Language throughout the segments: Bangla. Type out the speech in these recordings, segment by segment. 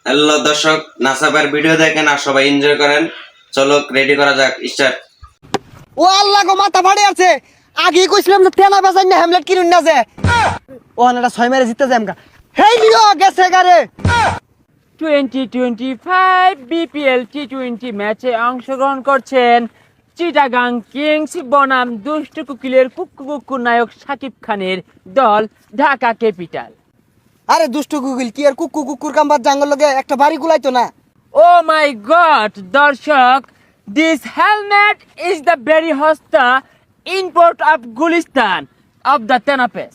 হ্যালো দর্শক, নাসাবার ভিডিও দেখেন আর সবাই এনজয় করেন। চলো রেডি করা যাক, স্টার্ট। ও আল্লাহ গো, মাথা ফাড়ে আছে। আগে কইছিলাম যে তেনা বেচাই না, হ্যামলেট কিনুন না যে। ও আনাটা 6 মেরে জিততে যামগা। হেই লিও গেছে গারে। 2025 বিপিএল টি20 ম্যাচে অংশগ্রহণ করছেন চিটাগাং কিংস বনাম দুষ্টু কুকিলের কুক্কু নায়ক শাকিব খানের দল ঢাকা ক্যাপিটাল। আরে দুষ্টু গুগল কি আর কুকু কুকুর কামবার জাঙ্গল লগে একটা বাড়ি গুলাইতো না। ও মাই গড দর্শক, this helmet is the very হস্তা import of Gulistan of the তেনাপেস।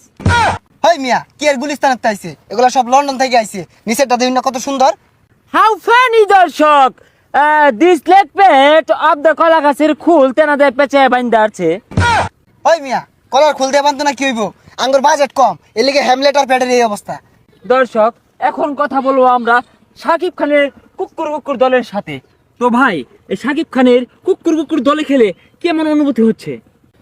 হেই মিয়া, কি আর গুলিস্তানের তাইছে? এগুলা সব লন্ডন থেকে আইছে। নিচেরটা দেখুন না কত সুন্দর। হাউ ফানি দর্শক, this leg pad of the কলা গাছের খুল তেনাদের পেঁচে বাইন্দা আছে। ওই মিয়া, কলার খুলতে পারতো না কি হইব? আঙ্গুর বাজেট কম, এর লিগে হ্যামলেট আর প্যাডের এই অবস্থা। দর্শক, এখন কথা বলবো আমরা শাকিব খানের কুকুর দলের সাথে। তো ভাই, এই শাকিব খানের কুকুর দলে খেলে কেমন অনুভূতি হচ্ছে?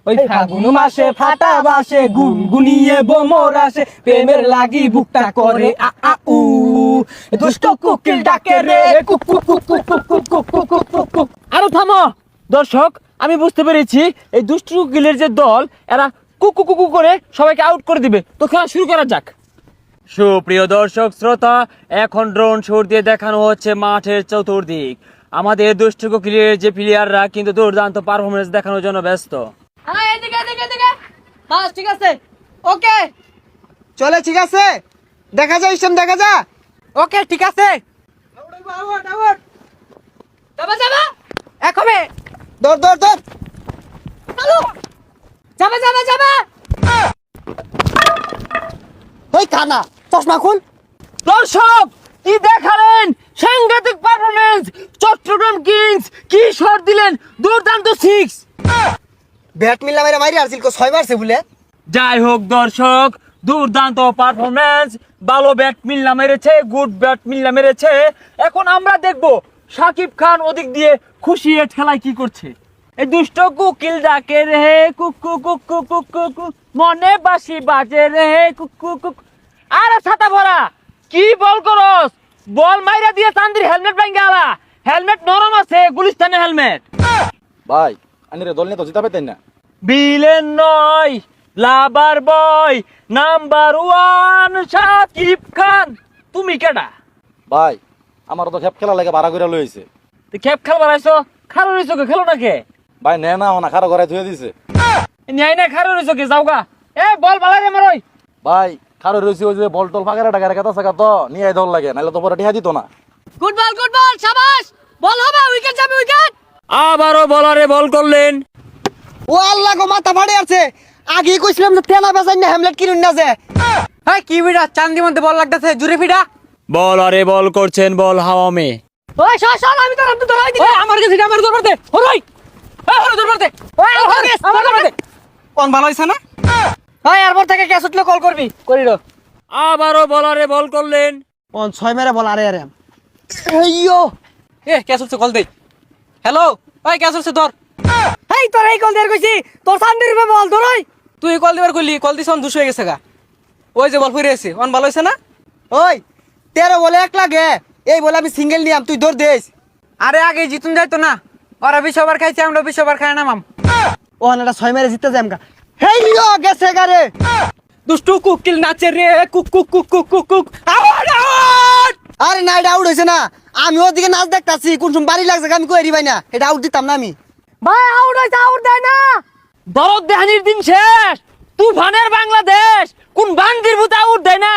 ওই ফাগুন মাসে ফাটা বাসে গুনগুনিয়ে বোমর আসে, প্রেমের লাগি বুকটা করে আ আ উ, দুষ্ট কুকিল ডাকে রে cook cook cook cook cook cook cook cook cook cook cook. আরো থামো দর্শক, আমি বুঝতে পেরেছি এই দুষ্টু কুকিলের যে দল, এরা কুকু করে সবাইকে আউট করে দিবে। তো খেলা শুরু করা যাক। সুপ্রিয় দর্শক শ্রোতা, এখন ড্রোন শট দিয়ে দেখানো হচ্ছে মাঠের চতুর্দিক। আমাদের দুষ্টু কুকিলের যে প্লেয়াররা কিন্তু দুর্দান্ত পারফরমেন্স দেখানোর জন্য ব্যস্ত। ঠিক আছে, ওকে চলে, ঠিক আছে, দেখা যায় ইসম, দেখা যা। ওকে ঠিক আছে, যাবা যাবা একবে দৌড় দৌড় দৌড়। যাবা যাবা যাবা। ওই কানা, চশমা খুল। দর্শক, কি দেখালেন সাংঘাতিক পারফরমেন্স! চট্টগ্রাম কিংস কি শট দিলেন, দুর্দান্ত 6। ব্যাট মিললা মেরে মারি আসছিল, 6 মারছে বলে। যাই হোক দর্শক, দুর্দান্ত পারফরমেন্স, ভালো ব্যাট মিল্লা মেরেছে, গুড ব্যাট মিল্লা মেরেছে। এখন আমরা দেখব শাকিব খান ওদিক দিয়ে খুশি এ ঠেলায় কি করছে। এই দুষ্ট কুকিল ডাকে রে কুকু কুকু কুকু কুকু, মনে বাসি বাজে রে কুকু কুকু। আরে ছাতা ভরা, কি বল করস? বল মাইরা দিয়ে চান্দির হেলমেট ভাঙ্গা আলা। হেলমেট নরম আছে, গুলিস্তানের হেলমেট। ভাই আনিরে দল নিয়ে তো জিতা পেতেন না। বিলেন নয়, লাভার বয়, নাম্বার 1 শাকিব খান। তুমি কেডা? ভাই আমার তো খেপ খেলা লাগে ভাড়া করে লইছে। তুই খেপ খেলবার আইছো? খারো রইছো কে, খেলো না কে? ভাই নে না না খারো ঘরে ধুয়ে দিছে। ন্যায় না খারো রইছো কে, যাওগা। এ বল বালাই রে মারই। ভাই খারো রইছে ওই যে বল টল ফাঁকা টাকা রেখে থাকা তো নিয়ে দল লাগে, নাহলে তো পরে টিহা দিত না। গুড বল শাবাশ, বল হবে, উইকেট যাবে উইকেট। আবারও বলারে বল করলেন। ও আল্লাহ গো, মাথা ফাড়ে আছে। আগে কইছিলাম যে তেনা বেচাই না, হ্যামলেট কিনুন না যে। হ্যাঁ কি বিড়া, চান্দি মধ্যে বল লাগতেছে, জুরে ফিডা। বলারে বল করছেন, বল হাওয়া মে। ওই সর আমি তো রামদু ধরাই দিই। আমার কাছে এটা আমার দরবার দে, হরই হরই দরবার দে। ওই আমার দরবার দে। কোন ভালো হইছে না? ওই এরপর থেকে ক্যাচ উঠলে কল করবি, করিরো। আবারও বলারে বল করলেন। কোন 6 মেরে বল। আরে আরে এইয়ো, এ ক্যাচ উঠছে, কল দে। হ্যালো, ওই ক্যাচ উঠছে ধর। এই তোর এই কল দেয়ার কইছি, তোর চান্দির উপরে বল ধরই। তুই কল দিবার কইলি, কল দিছ 200 হয়ে গেছে গা। ওই যে বল ফিরে আছে, অন ভালো হইছে না? ওই 13 বলে 1 লাগে। এই বলে আমি সিঙ্গেল নিয়াম, তুই দৌড় দেস। আরে আগে জিতুন যাইতো না, ওরা 20 ওভার খাইছে, আমরা 20 ওভার খাই না মাম। ও আনাটা 6 মেরে জিততে যামগা। হেই লিও গেছে গারে। দুষ্টু কুকিল নাচে রে cook cook cook cook cook cook. Out out. আরে না, এটা আউট হইছে না। আমি ওদিকে নাচ দেখতাছি, কোন সময় বাড়ি লাগছে আমি কই ভাই না, এটা আউট দিতাম না আমি। ভাই আউট হইছে, আউট দেয় না। দরদ দেহানির দিন শেষ, তুফানের বাংলাদেশ কোন বান্দির ভূত আউট দেয় না।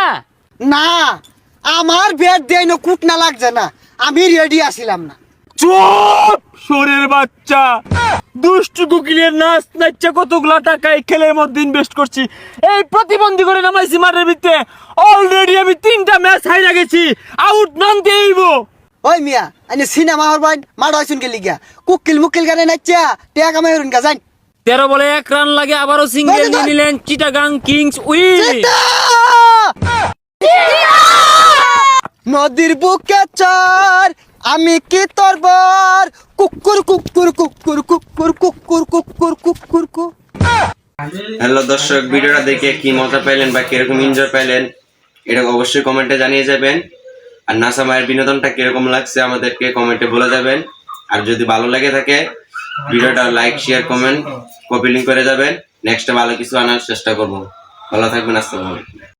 না, আমার ব্যাট দেয় না, কুট না লাগছে না, আমি রেডি আসিলাম না। চুপ শোরের বাচ্চা, দুষ্টু কুকিলের নাচ নাচছে কতগুলা টাকা এই খেলের মধ্যে ইনভেস্ট করছি, এই প্রতিবন্ধী করে নামাইছি মাঠের ভিতরে। অলরেডি আমি 3টা ম্যাচ হাইরা গেছি, আউট নন দেইব। ওই মিয়া, আনি সিনেমা হর বাইন মাড হইছুন কে লিগা কুকিল মুকিল গানে নাচা টিয়া কামাই হরুন গা যাই। 13 বলে 1 রান লাগে, আবারও সিঙ্গেল নিয়ে নিলেন চিটাগাং কিংস উইন। নদীর বুকে চর, আমি কি তোর বর, কুকুর কুকুর কুকুর কুকুর কুকুর কুকুর কুকুর কুকুর। হ্যালো দর্শক, ভিডিওটা দেখে কি মজা পাইলেন বা কিরকম এনজয় পাইলেন এটা অবশ্যই কমেন্টে জানিয়ে যাবেন। আর নাসা ভাইয়ের বিনোদনটা কিরকম লাগছে আমাদেরকে কমেন্টে বলে যাবেন। আর যদি ভালো লেগে থাকে ভিডিওটা like share comment copy link করে যাবেন। নেক্সটে ভালো কিছু আনার চেষ্টা করব। ভালো থাকবেন, আসসালামু আলাইকুম।